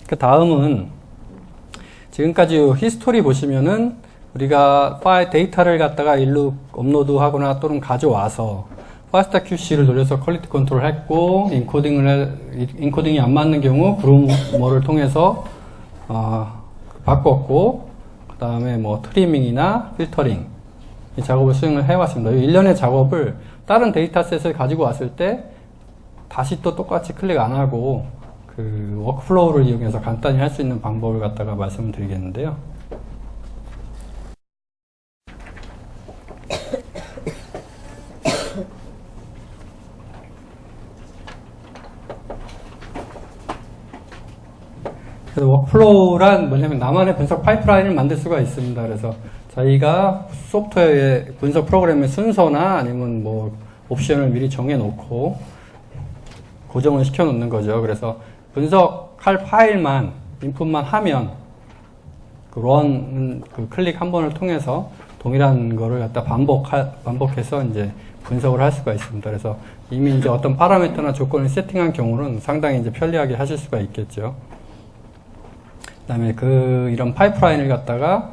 그 다음은 지금까지 히스토리 보시면은 우리가 파일 데이터를 갖다가 일로 업로드 하거나 또는 가져와서 파스타 QC를 돌려서 퀄리티 컨트롤 했고 인코딩이 안 맞는 경우 그루머를 통해서 바꿨고 그 다음에 뭐 트리밍이나 필터링 이 작업을 수행을 해왔습니다. 이 일련의 작업을 다른 데이터셋을 가지고 왔을 때 다시 또 똑같이 클릭 안 하고 그 워크플로우를 이용해서 간단히 할 수 있는 방법을 갖다가 말씀을 드리겠는데요. 그래서 워크플로우란 뭐냐면 나만의 분석 파이프라인을 만들 수가 있습니다. 그래서 저희가 소프트웨어의 분석 프로그램의 순서나 아니면 뭐 옵션을 미리 정해 놓고 고정을 시켜 놓는 거죠. 그래서 분석할 파일만 인풋만 하면 그 클릭 한 번을 통해서 동일한 거를 갖다 반복해서 이제 분석을 할 수가 있습니다. 그래서 이미 이제 어떤 파라미터나 조건을 세팅한 경우는 상당히 이제 편리하게 하실 수가 있겠죠. 그다음에 이런 파이프라인을 갖다가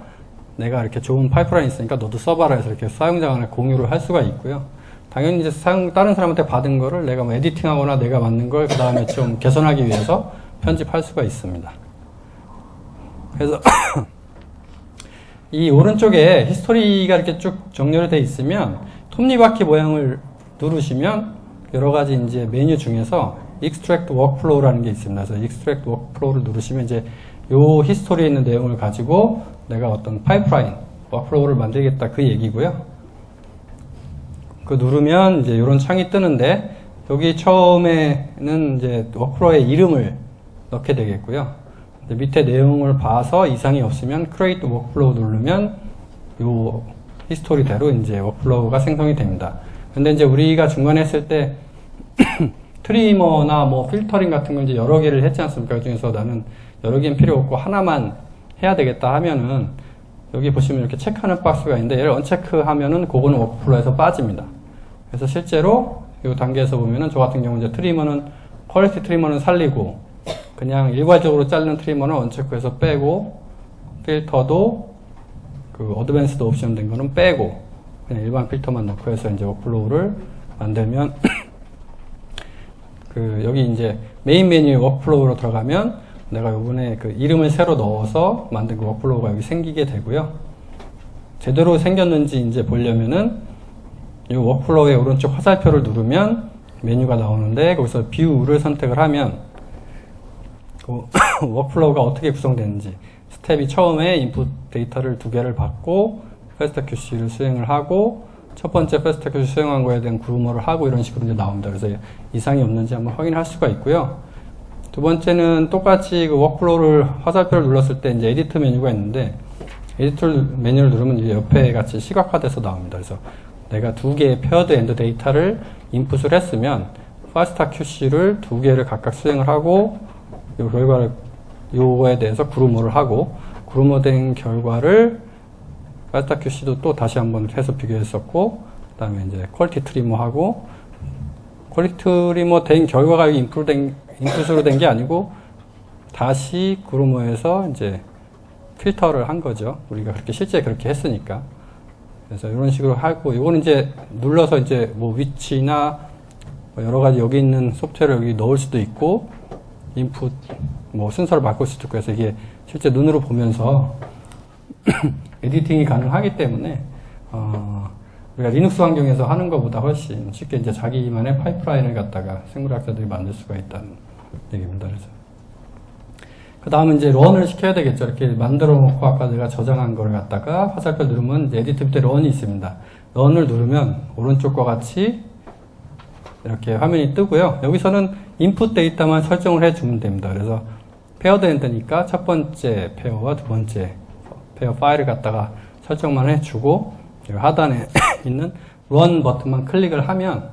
내가 이렇게 좋은 파이프라인 있으니까 너도 써봐라 해서 이렇게 사용자 간에 공유를 할 수가 있고요. 당연히 이제 다른 사람한테 받은 거를 내가 뭐 에디팅하거나 내가 만든 걸 그 다음에 좀 개선하기 위해서 편집할 수가 있습니다. 그래서 이 오른쪽에 히스토리가 이렇게 쭉 정렬이 되어 있으면 톱니바퀴 모양을 누르시면 여러 가지 이제 메뉴 중에서 Extract Workflow라는 게 있습니다. 그래서 Extract Workflow를 누르시면 이제 요 히스토리에 있는 내용을 가지고 내가 어떤 파이프라인, 워크플로우를 만들겠다 그 얘기고요. 그 누르면 이제 이런 창이 뜨는데 여기 처음에는 이제 워크플로우의 이름을 넣게 되겠고요. 밑에 내용을 봐서 이상이 없으면 Create Workflow 누르면 요 히스토리대로 이제 워크플로우가 생성이 됩니다. 근데 이제 우리가 중간에 했을 때 트리머나 뭐 필터링 같은 걸 이제 여러 개를 했지 않습니까? 그 중에서 나는 여러 개는 필요 없고 하나만 해야 되겠다 하면은 여기 보시면 이렇게 체크하는 박스가 있는데 얘를 언체크 하면은 그거는 워크플로우에서 빠집니다. 그래서 실제로 이 단계에서 보면은 저 같은 경우 이제 퀄리티 트리머는 살리고 그냥 일괄적으로 자르는 트리머는 언체크해서 빼고 필터도 그 어드밴스드 옵션 된 거는 빼고 그냥 일반 필터만 넣고 해서 이제 워크플로우를 만들면 여기 이제 메인 메뉴 워크플로우로 들어가면 내가 요번에 그 이름을 새로 넣어서 만든 그 워크플로우가 여기 생기게 되고요. 제대로 생겼는지 이제 보려면은 이 워크플로우의 오른쪽 화살표를 누르면 메뉴가 나오는데 거기서 뷰를 선택을 하면 그 워크플로우가 어떻게 구성되는지 스텝이 처음에 인풋 데이터를 2개를 받고 파스타 QC를 수행을 하고 첫 번째 파스타 QC 수행한 거에 대한 그루머를 하고 이런 식으로 이제 나옵니다. 그래서 이상이 없는지 한번 확인할 수가 있고요. 두 번째는 똑같이 그 워크플로우를 화살표를 눌렀을 때 이제 에디트 메뉴가 있는데 에디트 메뉴를 누르면 이제 옆에 같이 시각화돼서 나옵니다. 그래서 내가 2개의 페어드 엔드 데이터를 인풋을 했으면 파스타 QC를 2개를 각각 수행을 하고 요 결과를 요거에 대해서 그루머를 하고 그루머된 결과를 파스타 QC도 또 다시 한번 해서 비교했었고 그 다음에 이제 퀄리티 트리머하고 퀄리티 트리머 된 결과가 인풋으로 된 게 아니고 다시 그루머에서 이제 필터를 한 거죠. 우리가 실제 그렇게 했으니까. 그래서 이런 식으로 하고 이거는 이제 눌러서 이제 뭐 위치나 뭐 여러 가지 여기 있는 소프트웨어를 여기 넣을 수도 있고 인풋 뭐 순서를 바꿀 수도 있고 해서 이게 실제 눈으로 보면서 에디팅이 가능하기 때문에 우리가 리눅스 환경에서 하는 것보다 훨씬 쉽게 이제 자기만의 파이프라인을 갖다가 생물학자들이 만들 수가 있다는 얘기입니다. 그래서 그 다음은 이제 런을 시켜야 되겠죠. 이렇게 만들어 놓고 아까 내가 저장한 걸 갖다가 화살표 누르면 이제 에디트 밑에 런이 있습니다. 런을 누르면 오른쪽과 같이 이렇게 화면이 뜨고요. 여기서는 인풋 데이터만 설정을 해주면 됩니다. 그래서 페어드 엔드니까 첫 번째 페어와 두 번째 페어 파일을 갖다가 설정만 해주고 하단에 있는 런 버튼만 클릭을 하면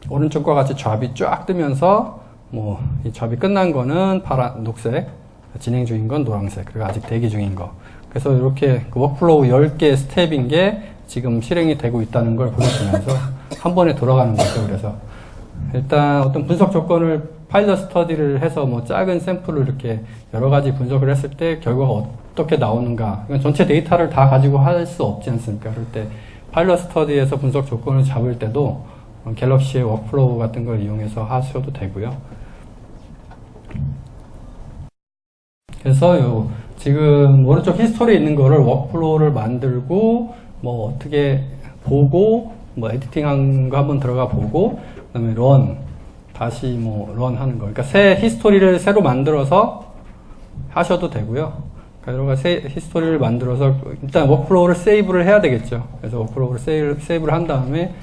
오른쪽과 같이 잡이 쫙 뜨면서 뭐 이 잡이 끝난 거는 녹색, 진행 중인 건 노란색, 그리고 아직 대기 중인 거. 그래서 이렇게 그 워크플로우 10개 스텝인 게 지금 실행이 되고 있다는 걸 보여주면서 한 번에 돌아가는 거죠. 그래서 일단 어떤 분석 조건을 파일럿 스터디를 해서 뭐 작은 샘플을 이렇게 여러 가지 분석을 했을 때 결과가 어떻게 나오는가, 이건 전체 데이터를 다 가지고 할 수 없지 않습니까? 그럴 때 파일럿 스터디에서 분석 조건을 잡을 때도 갤럭시의 워크플로우 같은 걸 이용해서 하셔도 되고요. 그래서 지금 오른쪽 히스토리에 있는 거를 워크플로우를 만들고 뭐 어떻게 보고 뭐 에디팅한 거 한번 들어가 보고 그다음에 런 다시 뭐 런 하는 거, 그러니까 새 히스토리를 새로 만들어서 하셔도 되고요. 그러니까 여러 가지 새 히스토리를 만들어서 일단 워크플로우를 세이브를 해야 되겠죠. 그래서 워크플로우를 세이브를 한 다음에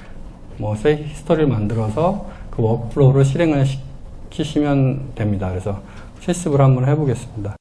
뭐 새 히스토리를 만들어서 그 워크플로우를 실행을 시키시면 됩니다. 그래서 실습을 한번 해보겠습니다.